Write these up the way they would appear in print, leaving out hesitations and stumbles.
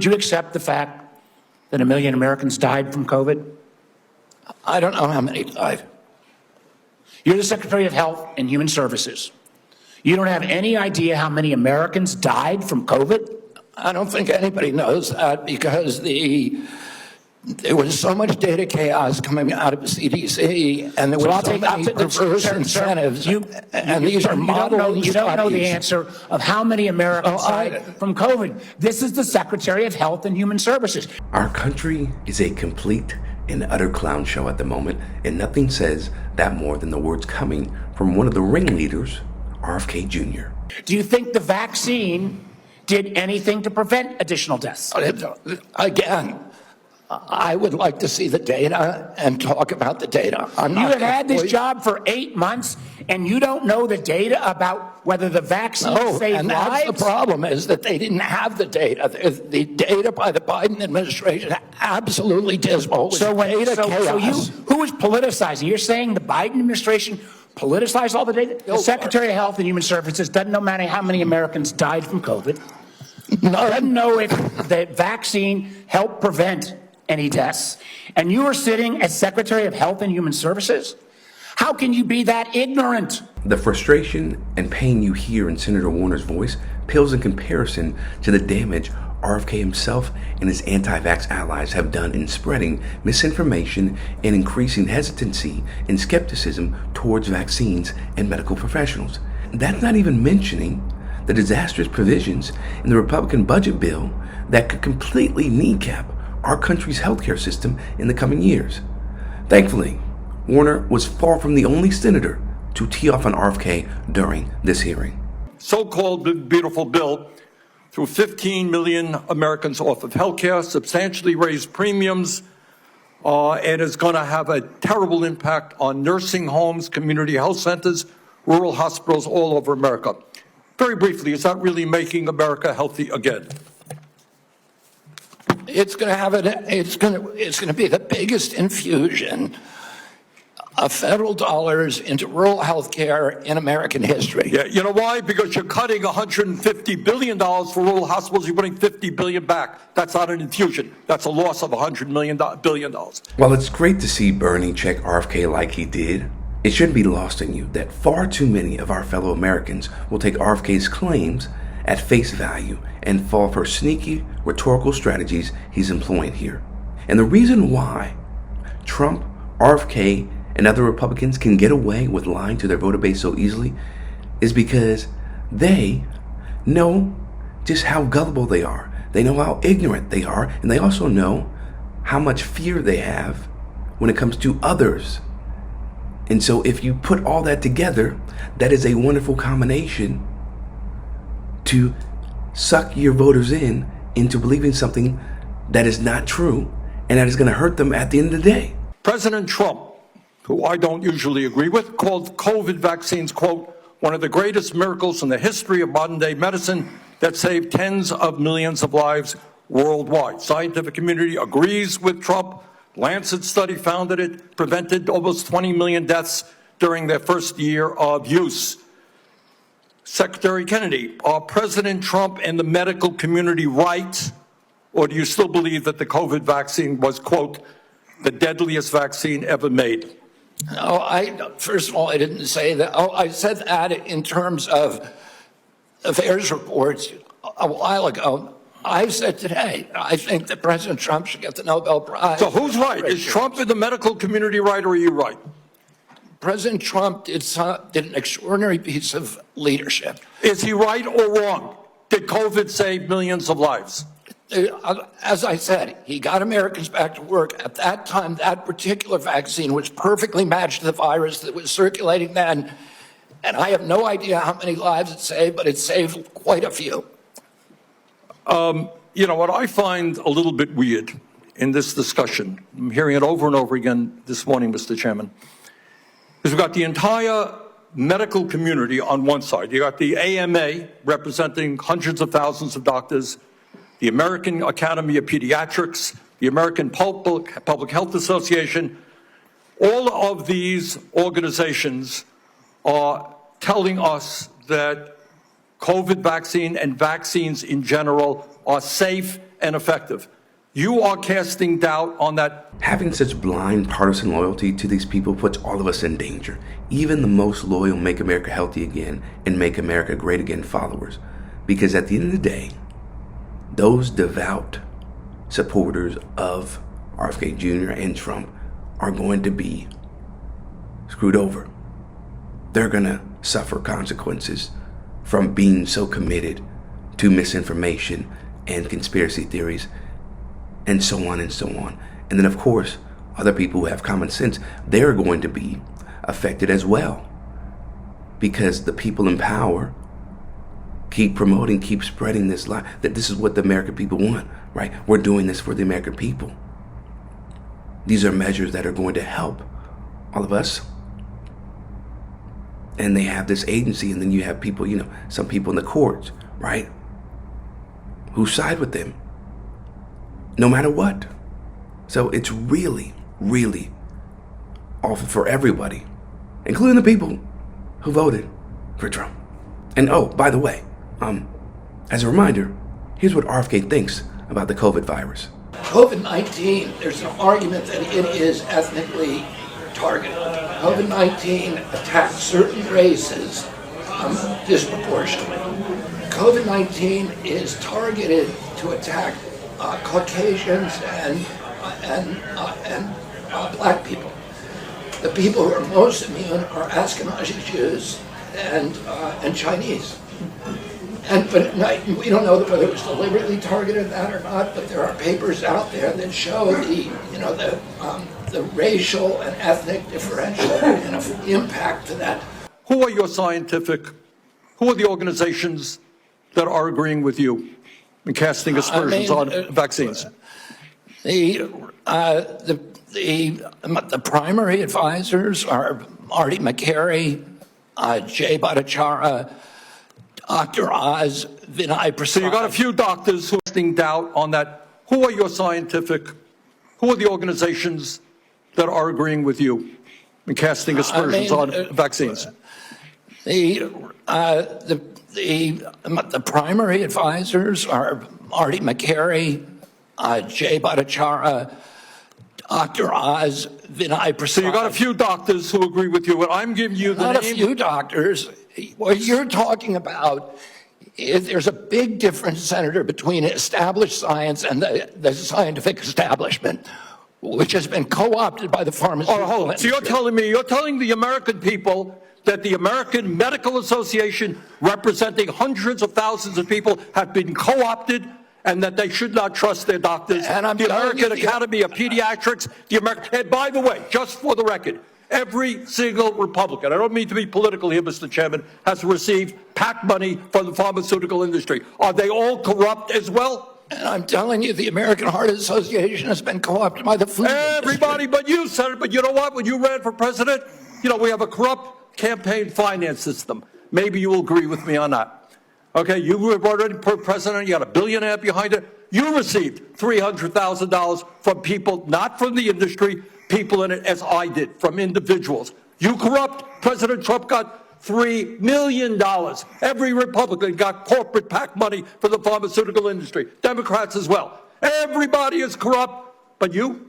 Would you accept the fact that 1 million Americans died from COVID? I don't know how many died. You're the Secretary of Health and Human Services. You don't have any idea how many Americans died from COVID? I don't think anybody knows that because there was so much data chaos coming out of the CDC, and there was so many perverse incentives. And these are model You don't know the answer of how many Americans died from COVID. This is the Secretary of Health and Human Services. Our country is a complete and utter clown show at the moment, and nothing says that more than the words coming from one of the ringleaders, RFK Jr. Do you think the vaccine did anything to prevent additional deaths? Again, I would like to see the data and talk about the data. You have had this job for 8 months, and you don't know the data about whether the vaccine saved and lives? that's the problem, is that they didn't have the data. The data by the Biden administration absolutely dismal. So who was politicizing? You're saying the Biden administration politicized all the data? The Secretary of Health and Human Services doesn't know how many Americans died from COVID. Doesn't know if the vaccine helped prevent any deaths. And you are sitting as Secretary of Health and Human Services? How can you be that ignorant? The frustration and pain you hear in Senator Warner's voice pales in comparison to the damage RFK himself and his anti-vax allies have done in spreading misinformation and increasing hesitancy and skepticism towards vaccines and medical professionals. That's not even mentioning the disastrous provisions in the Republican budget bill that could completely kneecap our country's healthcare system in the coming years. Thankfully, Warner was far from the only senator to tee off on RFK during this hearing. So-called beautiful bill threw 15 million Americans off of healthcare, substantially raised premiums, and is going to have a terrible impact on nursing homes, community health centers, rural hospitals all over America. Very briefly, is that really making America healthy again? It's going to be the biggest infusion of federal dollars into rural health care in American history. Yeah, you know why? Because you're cutting $150 billion for rural hospitals. You're putting $50 billion back. That's not an infusion. That's a loss of $100 billion. While it's great to see Bernie check RFK like he did, it shouldn't be lost on you that far too many of our fellow Americans will take RFK's claims at face value and fall for sneaky rhetorical strategies he's employing here. And the reason why Trump, RFK, and other Republicans can get away with lying to their voter base so easily is because they know just how gullible they are. They know how ignorant they are, and they also know how much fear they have when it comes to others. And so if you put all that together, that is a wonderful combination to suck your voters into believing something that is not true and that is going to hurt them at the end of the day. President Trump, who I don't usually agree with, called COVID vaccines, quote, one of the greatest miracles in the history of modern-day medicine that saved tens of millions of lives worldwide. Scientific community agrees with Trump. Lancet study found that it prevented almost 20 million deaths during their first year of use. Secretary Kennedy, are President Trump and the medical community right, or do you still believe that the COVID vaccine was, quote, the deadliest vaccine ever made? No, first of all, I didn't say that. I said that in terms of affairs reports a while ago. I said today, I think that President Trump should get the Nobel Prize. So who's right? Is Trump and the medical community right, or are you right? President Trump did an extraordinary piece of leadership. Is he right or wrong? Did COVID save millions of lives? As I said, he got Americans back to work. At that time, that particular vaccine was perfectly matched to the virus that was circulating then. And I have no idea how many lives it saved, but it saved quite a few. You know, what I find a little bit weird in this discussion, I'm hearing it over and over again this morning, Mr. Chairman, is we've got the entire medical community on one side. You got the AMA representing hundreds of thousands of doctors, the American Academy of Pediatrics, the American Public Health Association. All of these organizations are telling us that COVID vaccine and vaccines in general are safe and effective. You are casting doubt on that. Having such blind partisan loyalty to these people puts all of us in danger, even the most loyal Make America Healthy Again and Make America Great Again followers. Because at the end of the day, those devout supporters of RFK Jr. and Trump are going to be screwed over. They're going to suffer consequences from being so committed to misinformation and conspiracy theories and so on and so on. And then, of course, other people who have common sense, they're going to be affected as well, because the people in power keep promoting, keep spreading this lie that this is what the American people want, right? We're doing this for the American people. These are measures that are going to help all of us. And they have this agency, and then you have people, some people in the courts, right, who side with them no matter what. So it's really, really awful for everybody, including the people who voted for Trump. And oh, by the way, as a reminder, here's what RFK thinks about the COVID virus. COVID-19, there's an argument that it is ethnically targeted. COVID-19 attacks certain races disproportionately. COVID-19 is targeted to attack Caucasians and black people. The people who are most immune are Ashkenazi Jews and Chinese. But we don't know whether it was deliberately targeted that or not. But there are papers out there that show the racial and ethnic differential impact to that. Who are the organizations that are agreeing with you in casting aspersions on vaccines? The primary advisors are Marty McCary, Jay Bhattacharya, Dr. Oz, Vinay Prasad. So you got a few doctors who are casting doubt on that. Who are the organizations that are agreeing with you in casting aspersions on vaccines? The primary advisors are Marty McCary, Jay Bhattacharya, Dr. Oz, Vinay Prasad. So you got a few doctors who agree with you, and I'm giving you the Not name. a few doctors. What you're talking about, there's a big difference, Senator, between established science and the scientific establishment, which has been co-opted by the pharmaceutical industry. So you're telling the American people that the American Medical Association, representing hundreds of thousands of people, have been co-opted, and that they should not trust their doctors. And the American Academy of Pediatrics, and by the way, just for the record, every single Republican, I don't mean to be political here, Mr. Chairman, has received PAC money from the pharmaceutical industry. Are they all corrupt as well? And I'm telling you, the American Heart Association has been co-opted by the food Everybody industry. but you, Senator. But you know what? When you ran for president, we have a corrupt campaign finance system. Maybe you will agree with me on that. Okay, you were already president, you got a billionaire behind it. You received $300,000 from people, not from the industry, people in it, as I did, from individuals. You corrupt. President Trump got $3 million. Every Republican got corporate PAC money for the pharmaceutical industry. Democrats as well. Everybody is corrupt, but you?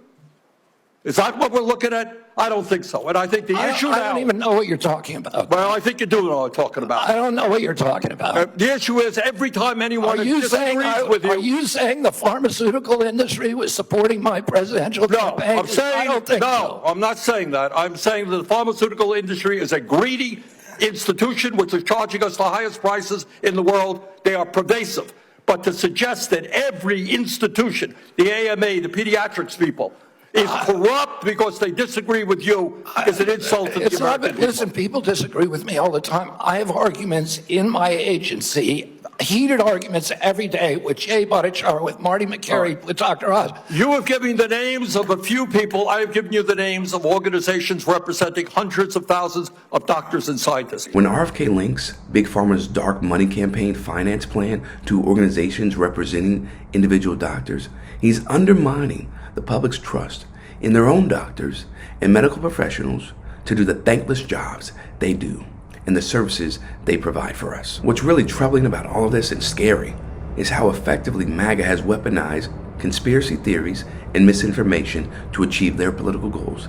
Is that what we're looking at? I don't think so. And I think the issue now... I don't even know what you're talking about. Well, I think you do know what I'm talking about. I don't know what you're talking about. The issue is every time anyone disagrees with you... Are you saying the pharmaceutical industry was supporting my presidential campaign? I'm saying, I don't think so. I'm not saying that. I'm saying that the pharmaceutical industry is a greedy institution which is charging us the highest prices in the world. They are pervasive. But to suggest that every institution, the AMA, the pediatrics people, is corrupt because they disagree with you is an insult to the American people. Listen, people disagree with me all the time. I have arguments in my agency, heated arguments every day with Jay Bhattacharya, with Marty McCary, with Dr. Oz. You have given the names of a few people. I have given you the names of organizations representing hundreds of thousands of doctors and scientists. When RFK links Big Pharma's dark money campaign finance plan to organizations representing individual doctors, he's undermining the public's trust in their own doctors and medical professionals to do the thankless jobs they do and the services they provide for us. What's really troubling about all of this and scary is how effectively MAGA has weaponized conspiracy theories and misinformation to achieve their political goals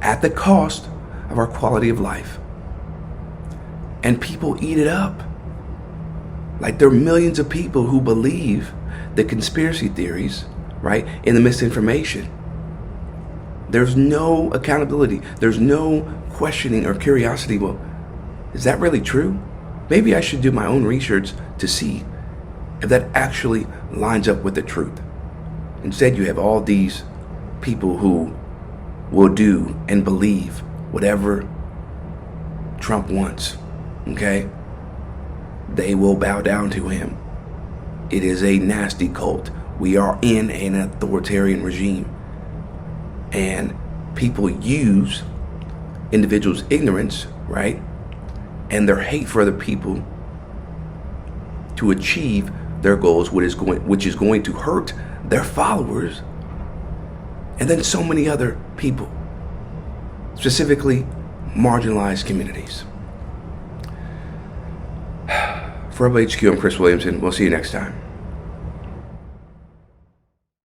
at the cost of our quality of life. And people eat it up. Like, there are millions of people who believe the conspiracy theories, right, and the misinformation. There's no accountability. There's no questioning or curiosity. Well, is that really true? Maybe I should do my own research to see if that actually lines up with the truth. Instead, you have all these people who will do and believe whatever Trump wants, okay? They will bow down to him. It is a nasty cult. We are in an authoritarian regime. And people use individuals' ignorance, right, and their hate for other people to achieve their goals, which is going to hurt their followers, and then so many other people, specifically marginalized communities. For Rebel HQ, I'm Chris Williamson. We'll see you next time.